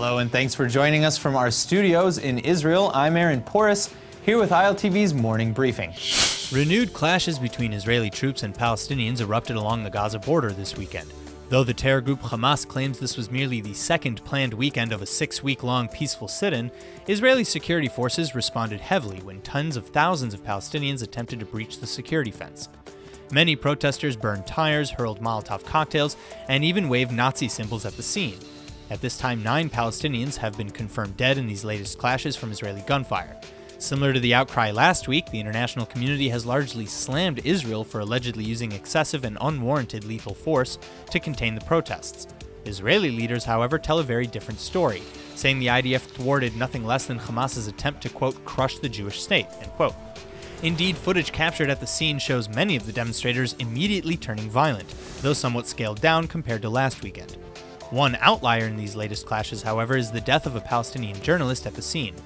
Hello and thanks for joining us from our studios in Israel. I'm Aaron Porras, here with ILTV's morning briefing. Renewed clashes between Israeli troops and Palestinians erupted along the Gaza border this weekend. Though the terror group Hamas claims this was merely the second planned weekend of a 6-week-long peaceful sit-in, Israeli security forces responded heavily when tens of thousands of Palestinians attempted to breach the security fence. Many protesters burned tires, hurled Molotov cocktails, and even waved Nazi symbols at the scene. At this time, 9 Palestinians have been confirmed dead in these latest clashes from Israeli gunfire. Similar to the outcry last week, the international community has largely slammed Israel for allegedly using excessive and unwarranted lethal force to contain the protests. Israeli leaders, however, tell a very different story, saying the I.D.F. thwarted nothing less than Hamas's attempt to, quote, crush the Jewish state, end quote. Indeed, footage captured at the scene shows many of the demonstrators immediately turning violent, though somewhat scaled down compared to last weekend. One outlier in these latest clashes, however, is the death of a Palestinian journalist at the scene.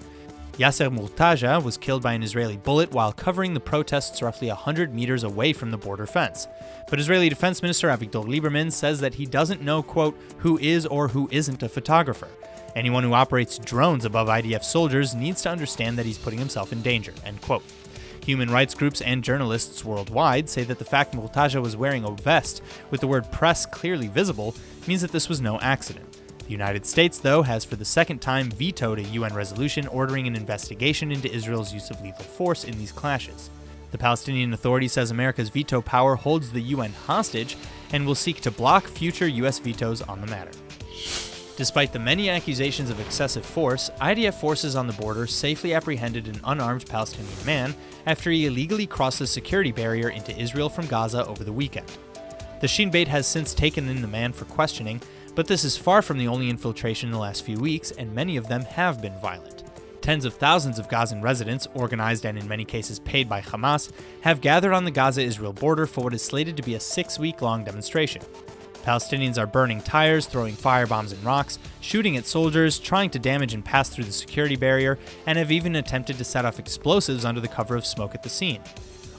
Yasser Murtaja was killed by an Israeli bullet while covering the protests roughly 100 meters away from the border fence. But Israeli Defense Minister Avigdor Lieberman says that he doesn't know, quote, who is or who isn't a photographer. Anyone who operates drones above IDF soldiers needs to understand that he's putting himself in danger, end quote. Human rights groups and journalists worldwide say that the fact Murtaja was wearing a vest with the word press clearly visible means that this was no accident. The United States, though, has for the second time vetoed a UN resolution ordering an investigation into Israel's use of lethal force in these clashes. The Palestinian Authority says America's veto power holds the UN hostage and will seek to block future U.S. vetoes on the matter. Despite the many accusations of excessive force, IDF forces on the border safely apprehended an unarmed Palestinian man after he illegally crossed the security barrier into Israel from Gaza over the weekend. The Shin Bet has since taken in the man for questioning, but this is far from the only infiltration in the last few weeks, and many of them have been violent. Tens of thousands of Gazan residents, organized and in many cases paid by Hamas, have gathered on the Gaza-Israel border for what is slated to be a 6-week-long demonstration. Palestinians are burning tires, throwing firebombs and rocks, shooting at soldiers, trying to damage and pass through the security barrier, and have even attempted to set off explosives under the cover of smoke at the scene.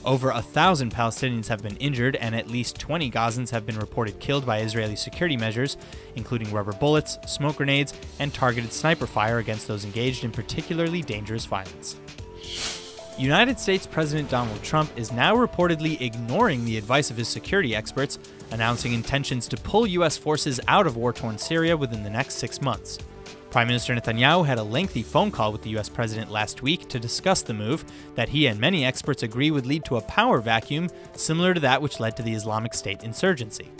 Over 1,000 Palestinians have been injured, and at least 20 Gazans have been reported killed by Israeli security measures, including rubber bullets, smoke grenades, and targeted sniper fire against those engaged in particularly dangerous violence. United States President Donald Trump is now reportedly ignoring the advice of his security experts, announcing intentions to pull U.S. forces out of war-torn Syria within the next 6 months. Prime Minister Netanyahu had a lengthy phone call with the U.S. president last week to discuss the move that he and many experts agree would lead to a power vacuum similar to that which led to the Islamic State insurgency.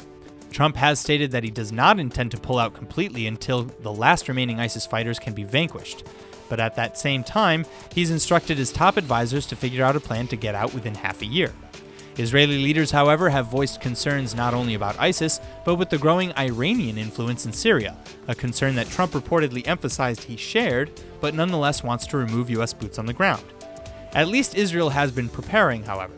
Trump has stated that he does not intend to pull out completely until the last remaining ISIS fighters can be vanquished. But at that same time, he's instructed his top advisors to figure out a plan to get out within half a year. Israeli leaders, however, have voiced concerns not only about ISIS, but with the growing Iranian influence in Syria, a concern that Trump reportedly emphasized he shared, but nonetheless wants to remove U.S. boots on the ground. At least Israel has been preparing, however.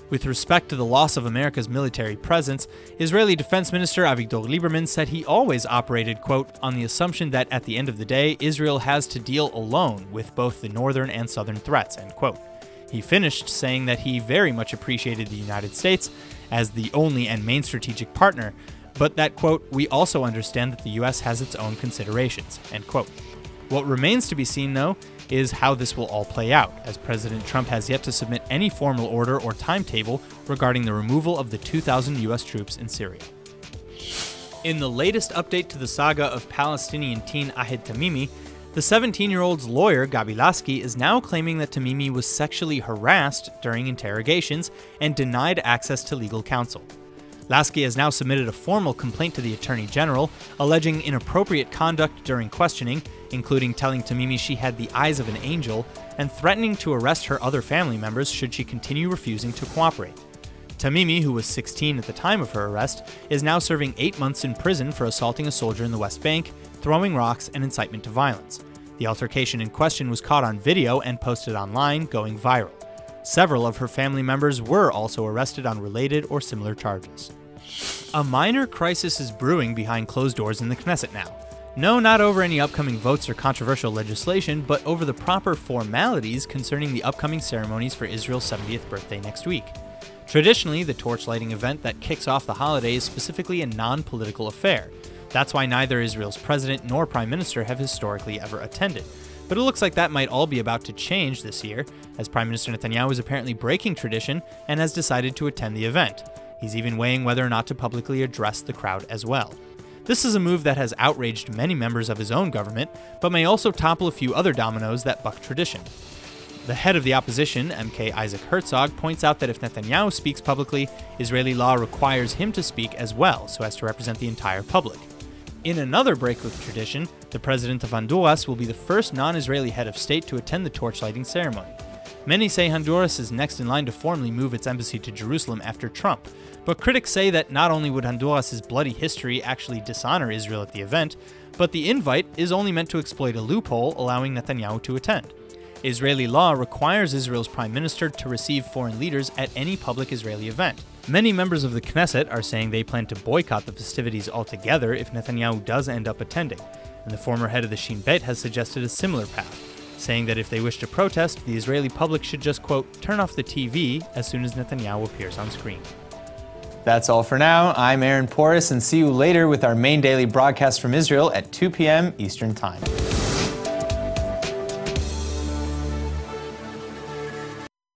With respect to the loss of America's military presence, Israeli Defense Minister Avigdor Lieberman said he always operated, quote, on the assumption that at the end of the day, Israel has to deal alone with both the northern and southern threats, end quote. He finished saying that he very much appreciated the United States as the only and main strategic partner, but that, quote, we also understand that the U.S. has its own considerations, end quote. What remains to be seen, though, is how this will all play out, as President Trump has yet to submit any formal order or timetable regarding the removal of the 2,000 U.S. troops in Syria. In the latest update to the saga of Palestinian teen Ahed Tamimi, the 17-year-old's lawyer, Gabi Lasky, is now claiming that Tamimi was sexually harassed during interrogations and denied access to legal counsel. Lasky has now submitted a formal complaint to the Attorney General, alleging inappropriate conduct during questioning, including telling Tamimi she had the eyes of an angel and threatening to arrest her other family members should she continue refusing to cooperate. Tamimi, who was 16 at the time of her arrest, is now serving 8 months in prison for assaulting a soldier in the West Bank, throwing rocks, and incitement to violence. The altercation in question was caught on video and posted online, going viral. Several of her family members were also arrested on related or similar charges. A minor crisis is brewing behind closed doors in the Knesset now. No, not over any upcoming votes or controversial legislation, but over the proper formalities concerning the upcoming ceremonies for Israel's 70th birthday next week. Traditionally, the torch-lighting event that kicks off the holiday is specifically a non-political affair, That's why neither Israel's president nor prime minister have historically ever attended. But it looks like that might all be about to change this year, as Prime Minister Netanyahu is apparently breaking tradition and has decided to attend the event. He's even weighing whether or not to publicly address the crowd as well. This is a move that has outraged many members of his own government, but may also topple a few other dominoes that buck tradition. The head of the opposition, MK Isaac Herzog, points out that if Netanyahu speaks publicly, Israeli law requires him to speak as well, so as to represent the entire public. In another break with tradition, the president of Honduras will be the first non-Israeli head of state to attend the torch-lighting ceremony. Many say Honduras is next in line to formally move its embassy to Jerusalem after Trump, but critics say that not only would Honduras' bloody history actually dishonor Israel at the event, but the invite is only meant to exploit a loophole allowing Netanyahu to attend. Israeli law requires Israel's prime minister to receive foreign leaders at any public Israeli event. Many members of the Knesset are saying they plan to boycott the festivities altogether if Netanyahu does end up attending, and the former head of the Shin Bet has suggested a similar path, saying that if they wish to protest, the Israeli public should just, quote, turn off the TV as soon as Netanyahu appears on screen. That's all for now. I'm Aaron Porras, and see you later with our main daily broadcast from Israel at 2 p.m. Eastern Time.